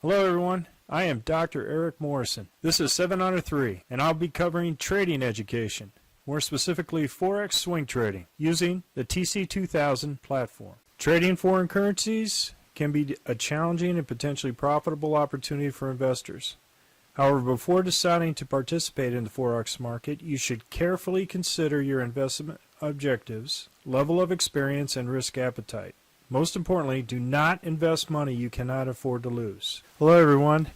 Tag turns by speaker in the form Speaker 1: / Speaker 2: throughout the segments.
Speaker 1: Hello everyone, I am Dr. Eric Morrison. This is 7 Under 3, and I'll be covering trading education, more specifically Forex swing trading, using the TC2000 platform. Trading foreign currencies can be a challenging and potentially profitable opportunity for investors. However, before deciding to participate in the Forex market, you should carefully consider your investment objectives, level of experience, and risk appetite. Most importantly, do not invest money you cannot afford to lose. Hello everyone.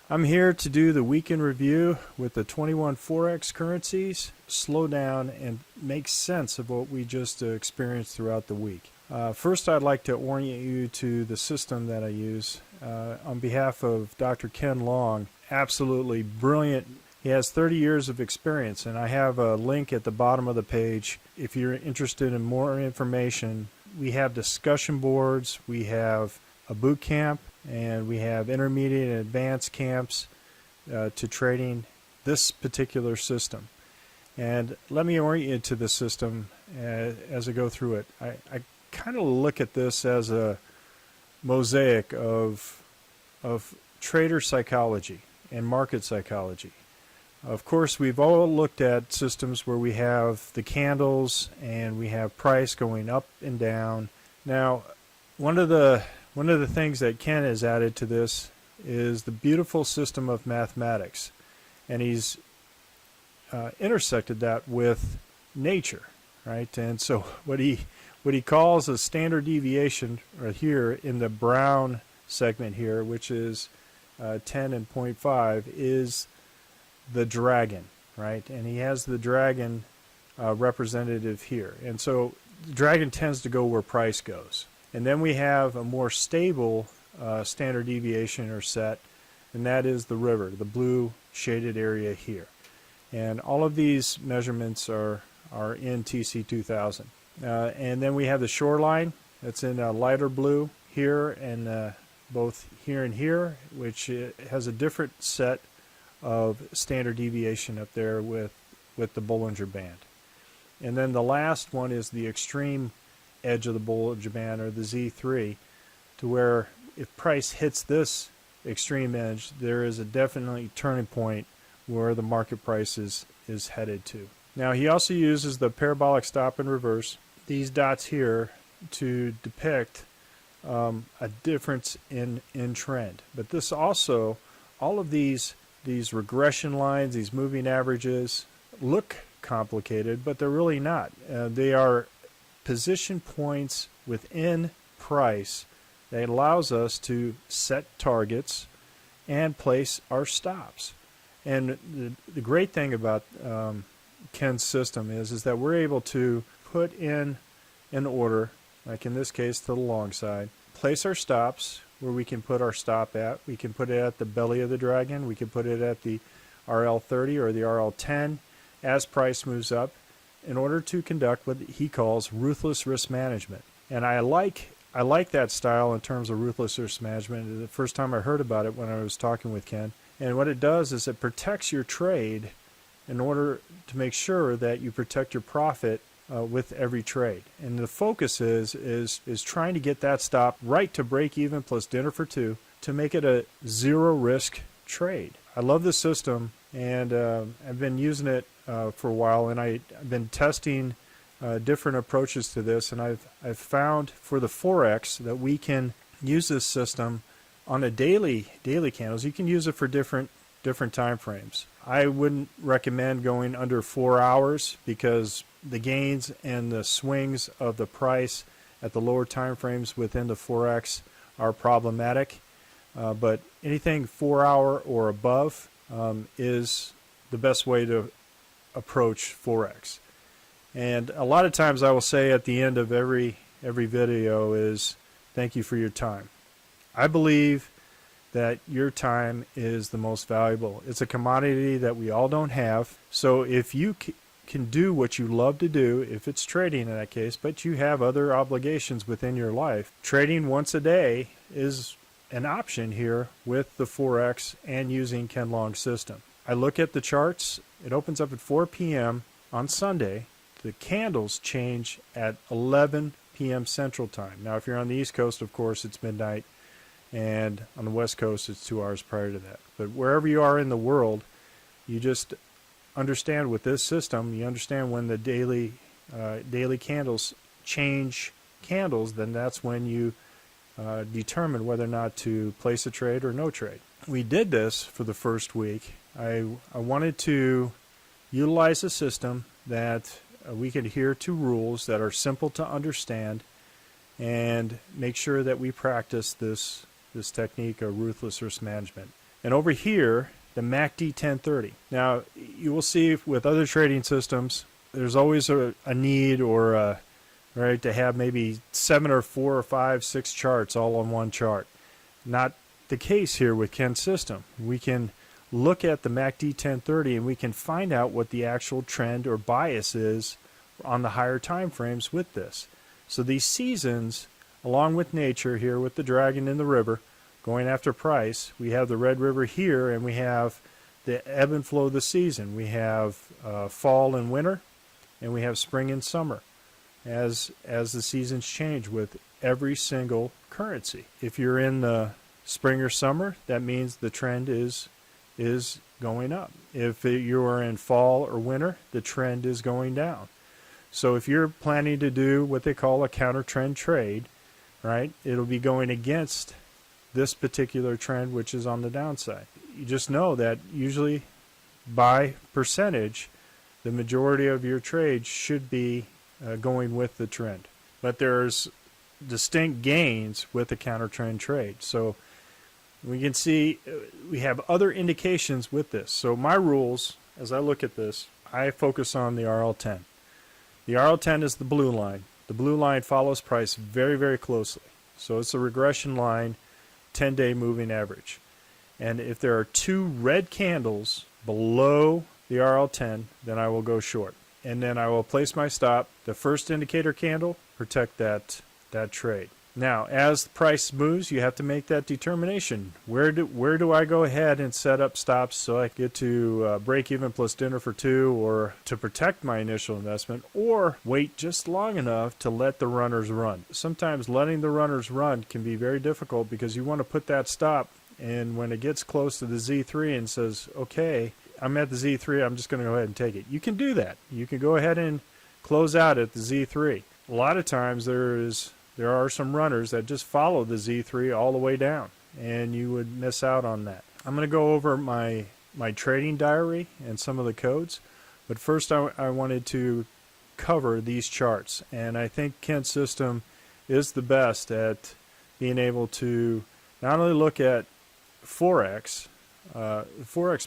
Speaker 1: I'm here to do the weekend review with the 21 Forex currencies, slow down and make sense of what we just experienced throughout the week. First, I'd like to orient you to the system that I use. On behalf of Dr. Ken Long, absolutely brilliant. He has 30 years of experience, and I have a link at the bottom of the page. If you're interested in more information, we have discussion boards, we have a boot camp, and we have intermediate and advanced camps to trading this particular system. And let me orient you to the system as I go through it. I kind of look at this as a mosaic of trader psychology and market psychology. Of course, we've all looked at systems where we have the candles and we have price going up and down. Now, one of the things that Ken has added to this is the beautiful system of mathematics, and he's intersected that with nature, right? And so what he calls a standard deviation right here in the brown segment here, which is 10 and 0.5, is the dragon, right? And he has the dragon representative here. And so the dragon tends to go where price goes. And then we have a more stable standard deviation or set, and that is the river, the blue shaded area here. And all of these measurements are in TC2000. And then we have the shoreline that's in a lighter blue here, and both here and here, which has a different set of standard deviation up there with the Bollinger Band. And then the last one is the extreme edge of the Bollinger Band, or the Z3, to where if price hits this extreme edge, there is a definitely turning point where the market price is headed to. Now, he also uses the parabolic stop and reverse, these dots here, to depict a difference in trend. But this also, all of these regression lines, these moving averages, look complicated, but they're really not. They are position points within price that allows us to set targets and place our stops. And the great thing about Ken's system is that we're able to put in an order, like in this case to the long side, place our stops where we can put our stop at. We can put it at the belly of the dragon. We can put it at the RL30 or the RL10 as price moves up, in order to conduct what he calls ruthless risk management. And I like that style in terms of ruthless risk management. The first time I heard about it when I was talking with Ken. And what it does is it protects your trade in order to make sure that you protect your profit with every trade. And the focus is trying to get that stop right to break even plus dinner for two to make it a zero risk trade. I love this system, and I've been using it for a while, and I've been testing different approaches to this, and I've found for the Forex that we can use this system on a daily candles. You can use it for different time frames. I wouldn't recommend going under 4 hours because the gains and the swings of the price at the lower time frames within the Forex are problematic. But anything 4 hour or above is the best way to approach Forex. And a lot of times I will say at the end of every video is thank you for your time. I believe that your time is the most valuable. It's a commodity that we all don't have. So if you can do what you love to do, if it's trading in that case, but you have other obligations within your life, trading once a day is an option here with the Forex and using Ken Long's system. I look at the charts. It opens up at 4 p.m. on Sunday. The candles change at 11 p.m. Central Time. Now, if you're on the East Coast, of course, it's midnight. and on the West Coast it's 2 hours prior to that. But wherever you are in the world, you just understand with this system, you understand when the daily candles change candles, then that's when you determine whether or not to place a trade or no trade. We did this for the first week. I wanted to utilize a system that we could adhere to rules that are simple to understand and make sure that we practice this technique of ruthless risk management. And over here, the MACD 1030. Now, you will see with other trading systems, there's always a need or right, to have maybe 7 or 4 or 5, 6 charts all on one chart. Not the case here with Ken's system. We can look at the MACD 1030 and we can find out what the actual trend or bias is on the higher time frames with this. So these seasons, along with nature here with the dragon in the river going after price, we have the Red River here and we have the ebb and flow of the season. We have fall and winter and we have spring and summer as the seasons change with every single currency. If you're in the spring or summer, that means the trend is going up. If you are in fall or winter, the trend is going down. So if you're planning to do what they call a counter trend trade, right, it'll be going against this particular trend, which is on the downside. You just know that usually by percentage, the majority of your trades should be going with the trend. But there's distinct gains with the counter trend trade. So we can see we have other indications with this. So my rules, as I look at this, I focus on the RL10. The RL10 is the blue line. The blue line follows price very, very closely. So it's a regression line, 10-day moving average. And if there are 2 red candles below the RL10, then I will go short. And then I will place my stop. The first indicator candle, protect that trade. Now, as the price moves, you have to make that determination. Where do I go ahead and set up stops so I get to break even plus dinner for 2, or to protect my initial investment, or wait just long enough to let the runners run? Sometimes letting the runners run can be very difficult because you want to put that stop, and when it gets close to the Z3 and says, okay, I'm at the Z3, I'm just going to go ahead and take it. You can do that. You can go ahead and close out at the Z3. A lot of times there are some runners that just follow the Z3 all the way down, and you would miss out on that. I'm going to go over my trading diary and some of the codes, but first I wanted to cover these charts, and I think Kent's system is the best at being able to not only look at Forex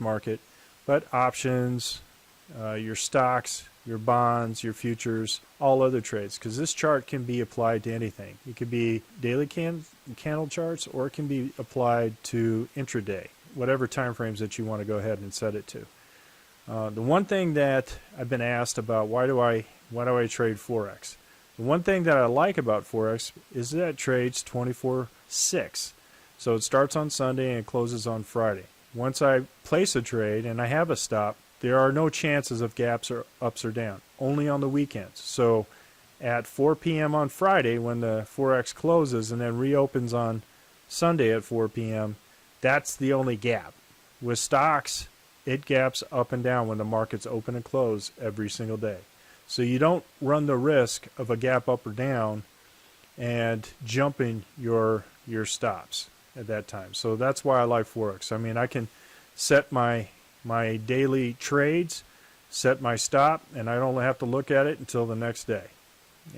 Speaker 1: market, but options, your stocks, your bonds, your futures, all other trades, because this chart can be applied to anything. It could be daily candle charts, or it can be applied to intraday, whatever time frames that you want to go ahead and set it to. The one thing that I've been asked about, why do I trade Forex? The one thing that I like about Forex is that it trades 24/6. So it starts on Sunday and closes on Friday. Once I place a trade and I have a stop, there are no chances of gaps or ups or down, only on the weekends. So at 4 p.m. on Friday, when the Forex closes and then reopens on Sunday at 4 p.m., that's the only gap. With stocks, it gaps up and down when the markets open and close every single day. So you don't run the risk of a gap up or down and jumping your stops at that time. So that's why I like Forex. I mean, I can set my daily trades, set my stop, and I don't have to look at it until the next day.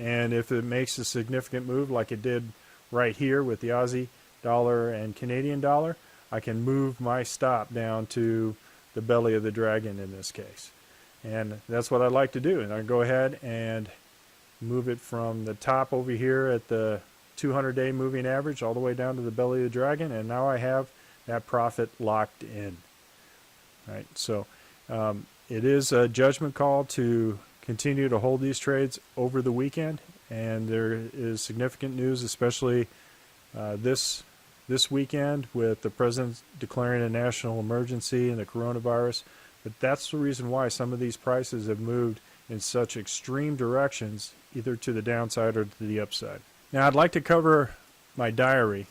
Speaker 1: And if it makes a significant move like it did right here with the Aussie dollar and Canadian dollar, I can move my stop down to the belly of the dragon in this case. And that's what I like to do. And I go ahead and move it from the top over here at the 200-day moving average all the way down to the belly of the dragon, and now I have that profit locked in. Right, so it is a judgment call to continue to hold these trades over the weekend, and there is significant news, especially this weekend with the president declaring a national emergency and the coronavirus. But that's the reason why some of these prices have moved in such extreme directions, either to the downside or to the upside. Now I'd like to cover my diary,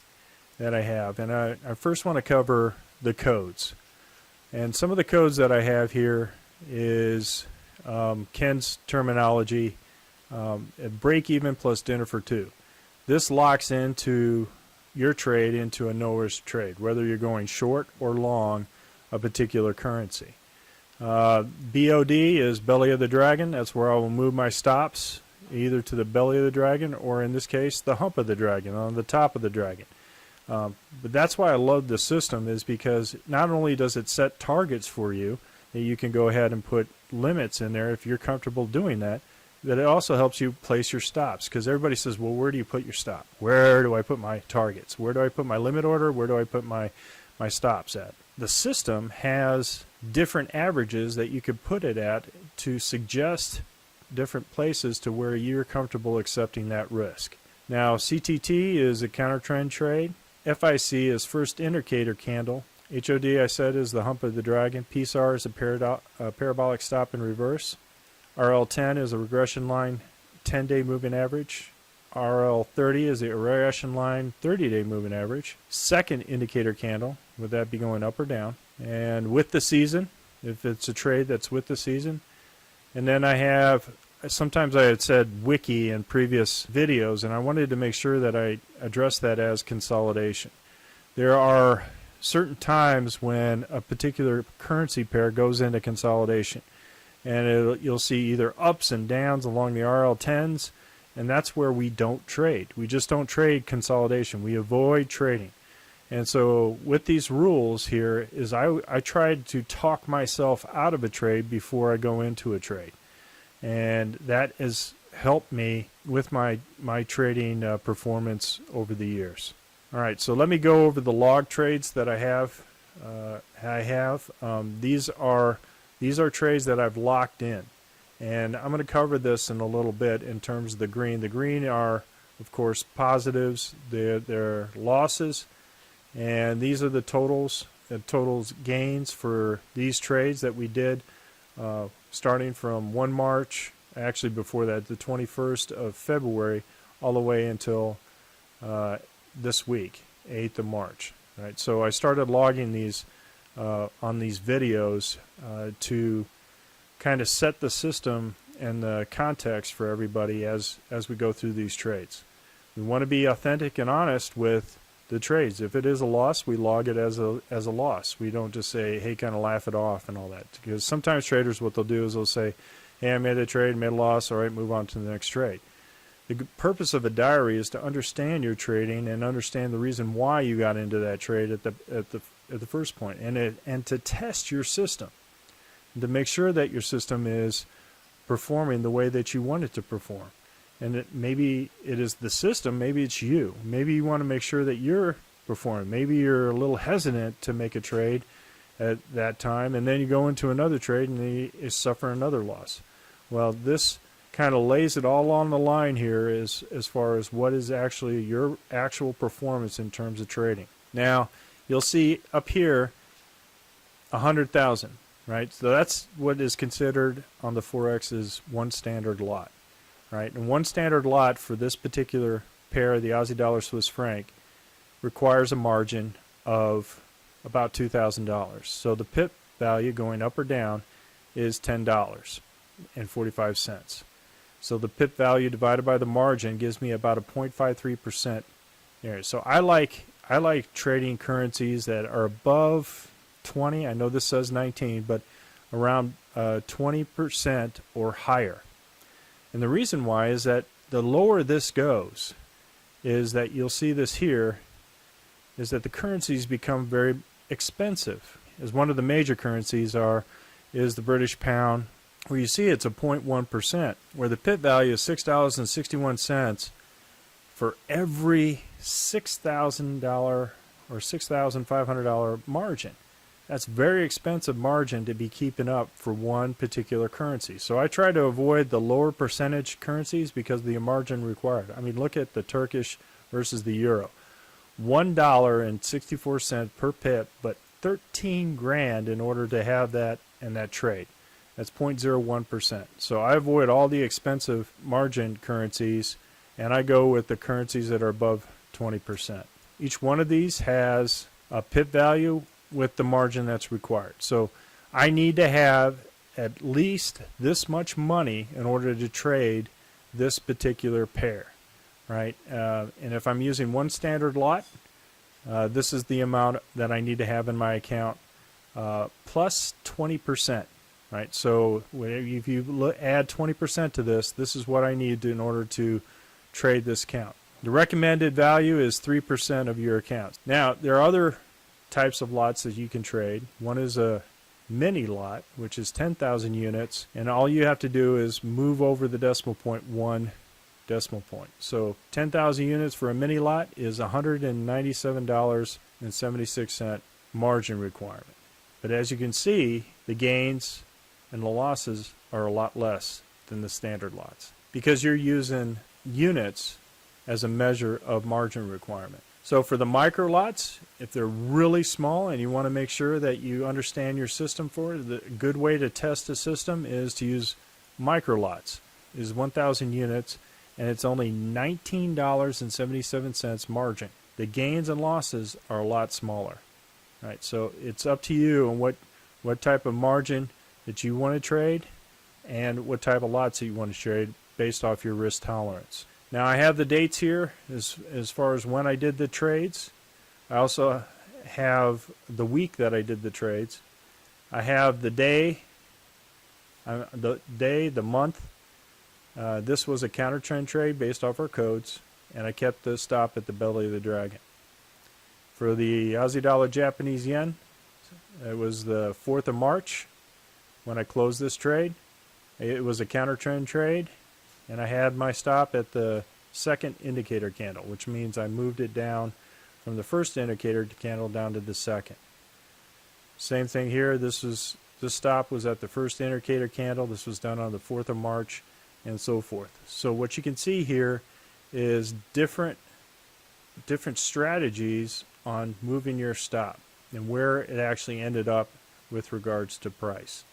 Speaker 1: that I have. And I first want to cover the codes. And some of the codes that I have here is Ken's terminology, break even plus dinner for two. This locks into your trade into a no-risk trade, whether you're going short or long a particular currency. BOD is belly of the dragon. That's where I will move my stops, either to the belly of the dragon or, in this case, the hump of the dragon, on the top of the dragon. But that's why I love the system, is because not only does it set targets for you that you can go ahead and put limits in there if you're comfortable doing that, but it also helps you place your stops, because everybody says, well, where do you put your stop? Where do I put my targets? Where do I put my limit order? Where do I put my stops at? The system has different averages that you could put it at to suggest different places to where you're comfortable accepting that risk. Now, CTT is a counter trend trade. FIC is first indicator candle. HOD, I said, is the hump of the dragon. PSAR is a parabolic stop in reverse. RL10 is a regression line 10-day moving average. RL30 is the regression line 30-day moving average. Second indicator candle, would that be going up or down? And with the season, if it's a trade that's with the season. And then I have, sometimes I had said wiki in previous videos, and I wanted to make sure that I address that as consolidation. There are certain times when a particular currency pair goes into consolidation, and you'll see either ups and downs along the RL10s, and that's where we don't trade. We just don't trade consolidation. We avoid trading. And so with these rules here is I tried to talk myself out of a trade before I go into a trade. And that has helped me with my trading performance over the years. All right, so let me go over the log trades that I have. These are trades that I've locked in. And I'm going to cover this in a little bit in terms of the green. The green are, of course, positives. They're losses. And these are the totals gains for these trades that we did starting from 1 March, actually before that, the 21st of February, all the way until this week, 8th of March. Right? So I started logging these on these videos to kind of set the system and the context for everybody as we go through these trades. We want to be authentic and honest with the trades. If it is a loss, we log it as a loss. We don't just say, hey, kind of laugh it off and all that. Because sometimes traders, what they'll do is they'll say, hey, I made a trade, made a loss, all right, move on to the next trade. The purpose of a diary is to understand your trading and understand the reason why you got into that trade at the first point, and to test your system, and to make sure that your system is performing the way that you want it to perform. And maybe it is the system, maybe it's you. Maybe you want to make sure that you're performing. Maybe you're a little hesitant to make a trade at that time, and then you go into another trade and you suffer another loss. Well, this kind of lays it all on the line here as far as what is actually your actual performance in terms of trading. Now, you'll see up here 100,000, right? So that's what is considered on the Forex as one standard lot, right? And one standard lot for this particular pair, the Aussie dollar Swiss franc, requires a margin of about $2,000. So the pip value going up or down is $10.45. So the pip value divided by the margin gives me about a 0.53% there. So I like trading currencies that are above 20. I know this says 19, but around 20% or higher. And the reason why is that the lower this goes is that you'll see this here is that the currencies become very expensive. As one of the major currencies is the British pound, where you see it's a 0.1%, where the pip value is $6.61 for every $6,000 or $6,500 margin. That's very expensive margin to be keeping up for one particular currency. So I try to avoid the lower percentage currencies because of the margin required. I mean, look at the Turkish versus the euro. $1.64 per pip, but 13 grand in order to have that in that trade. That's 0.01%. So I avoid all the expensive margin currencies, and I go with the currencies that are above 20%. Each one of these has a pip value with the margin that's required. So I need to have at least this much money in order to trade this particular pair, right? And if I'm using one standard lot, this is the amount that I need to have in my account, plus 20%, right? So if you add 20% to this, this is what I need in order to trade this account. The recommended value is 3% of your account. Now, there are other types of lots that you can trade. One is a mini lot, which is 10,000 units, and all you have to do is move over the decimal point 1 decimal point. So 10,000 units for a mini lot is $197.76 margin requirement. But as you can see, the gains and the losses are a lot less than the standard lots because you're using units as a measure of margin requirement. So for the micro lots, if they're really small and you want to make sure that you understand your system for it, the good way to test a system is to use micro lots. It is 1,000 units, and it's only $19.77 margin. The gains and losses are a lot smaller. Right, so it's up to you on what type of margin that you want to trade and what type of lots that you want to trade based off your risk tolerance. Now I have the dates here as far as when I did the trades. I also have the week that I did the trades. I have the day, the month. This was a counter trend trade based off our codes, and I kept the stop at the belly of the dragon. For the Aussie dollar Japanese yen, it was the 4th of March when I closed this trade. It was a counter trend trade, and I had my stop at the second indicator candle, which means I moved it down from the first indicator candle down to the second. Same thing here. This stop was at the first indicator candle. This was done on the 4th of March, and so forth. So what you can see here is different strategies on moving your stop and where it actually ended up with regards to price.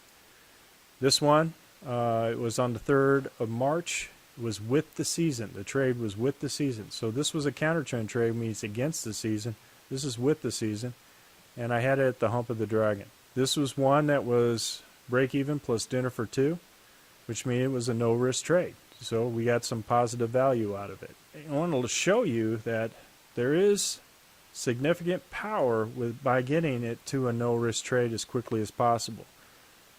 Speaker 1: This one, it was on the 3rd of March. It was with the season. The trade was with the season. So this was a counter trend trade, means against the season. This is with the season, and I had it at the hump of the dragon. This was one that was break even plus dinner for two, which means it was a no risk trade. So we got some positive value out of it. I want to show you that there is significant power by getting it to a no risk trade as quickly as possible.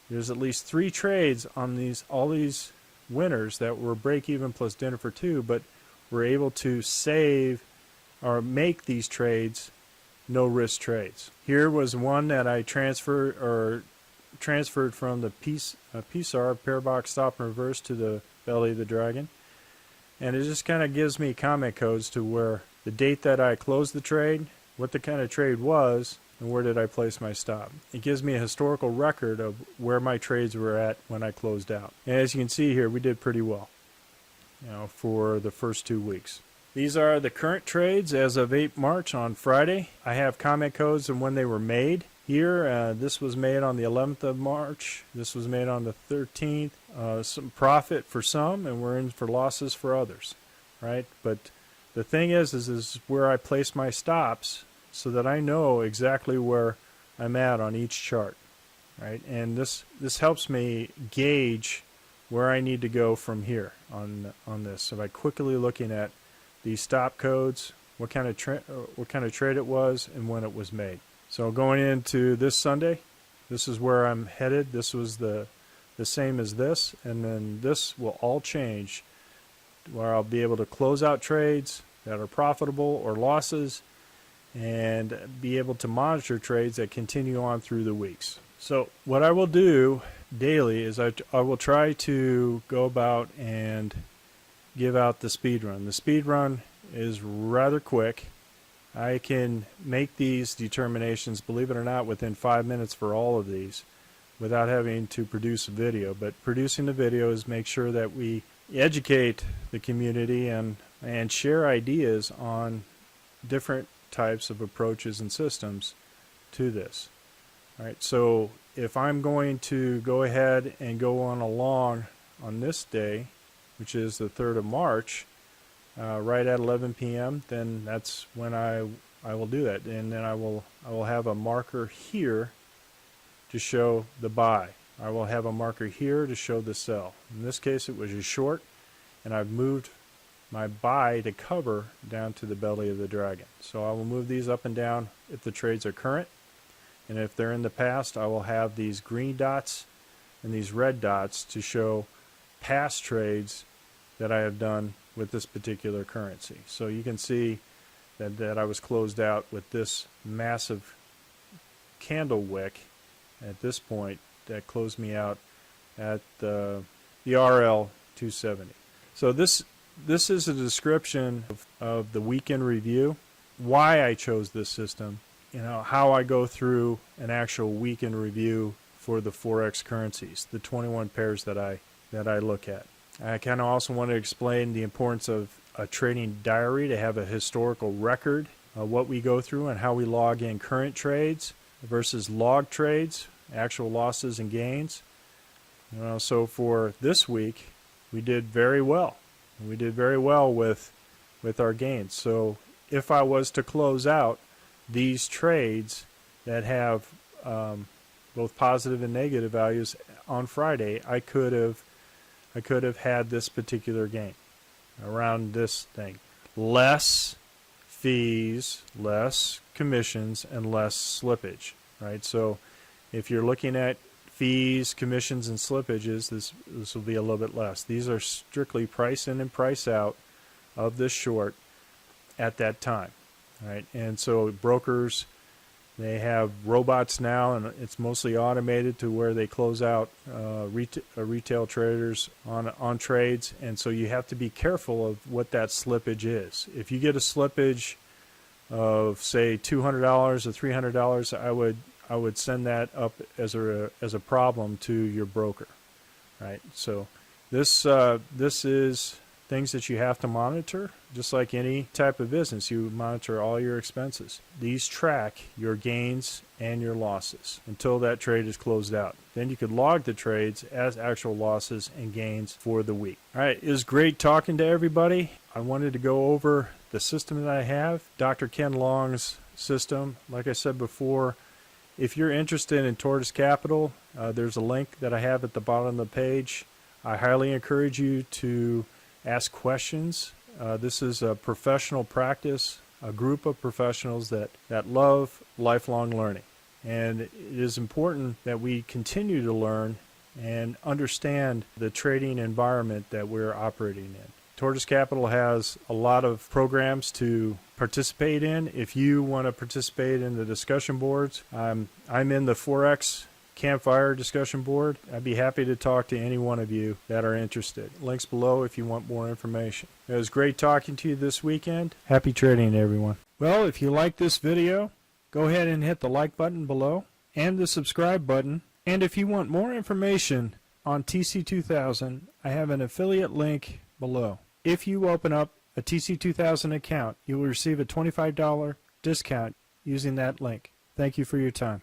Speaker 1: There's at least 3 trades on all these winners that were break even plus dinner for two, but were able to save or make these trades no risk trades. Here was one that I transferred from the PSAR, pair box stop and reverse, to the belly of the dragon, and it just kind of gives me comment codes to where the date that I closed the trade, what the kind of trade was, and where did I place my stop. It gives me a historical record of where my trades were at when I closed out. And as you can see here, we did pretty well, for the first 2 weeks. These are the current trades as of 8 March on Friday. I have comment codes and when they were made. Here, this was made on the 11th of March. This was made on the 13th. Some profit for some, and we're in for losses for others, right? But the thing is where I place my stops so that I know exactly where I'm at on each chart, right? And this helps me gauge where I need to go from here on this. So by quickly looking at these stop codes, what kind of trade it was, and when it was made. So going into this Sunday, this is where I'm headed. This was the same as this, and then this will all change, where I'll be able to close out trades that are profitable or losses, and be able to monitor trades that continue on through the weeks. So what I will do daily is I will try to go about and give out the speed run. The speed run is rather quick. I can make these determinations, believe it or not, within 5 minutes for all of these without having to produce a video. But producing the video is make sure that we educate the community and share ideas on different types of approaches and systems to this. All right, so if I'm going to go ahead and go on along on this day, which is the 3rd of March, right at 11 p.m., then that's when I I will do that, and then I will have a marker here to show the buy. I will have a marker here to show the sell. In this case, it was a short, and I've moved my buy to cover down to the belly of the dragon. So I will move these up and down if the trades are current, and if they're in the past, I will have these green dots and these red dots to show past trades that I have done with this particular currency. So you can see that I was closed out with this massive candle wick at this point that closed me out at the RL 270. So this is a description of the weekend review, why I chose this system, how I go through an actual weekend review for the Forex currencies, the 21 pairs that I look at. I kind of also want to explain the importance of a trading diary to have a historical record of what we go through and how we log in current trades versus log trades, actual losses and gains. So for this week, we did very well. We did very well with our gains. So if I was to close out these trades that have both positive and negative values on Friday, I could have had this particular gain around this thing. Less fees, less commissions, and less slippage, right? So if you're looking at fees, commissions, and slippages, this will be a little bit less. These are strictly price in and price out of this short at that time, right? And so brokers, they have robots now, and it's mostly automated to where they close out retail traders on trades, and so you have to be careful of what that slippage is. If you get a slippage of say $200 or $300, I would send that up as a problem to your broker, right? So this is things that you have to monitor, just like any type of business. You monitor all your expenses. These track your gains and your losses until that trade is closed out. Then you could log the trades as actual losses and gains for the week. All right, it was great talking to everybody. I wanted to go over the system that I have, Dr. Ken Long's system. Like I said before, if you're interested in Tortoise Capital, there's a link that I have at the bottom of the page. I highly encourage you to ask questions. This is a professional practice, a group of professionals that love lifelong learning. And it is important that we continue to learn and understand the trading environment that we're operating in. Tortoise Capital has a lot of programs to participate in. If you want to participate in the discussion boards, I'm in the Forex Campfire discussion board. I'd be happy to talk to any one of you that are interested. Links below if you want more information. It was great talking to you this weekend. Happy trading, everyone. Well, if you like this video, go ahead and hit the like button below and the subscribe button. And if you want more information on TC2000, I have an affiliate link below. If you open up a TC2000 account, you will receive a $25 discount using that link. Thank you for your time.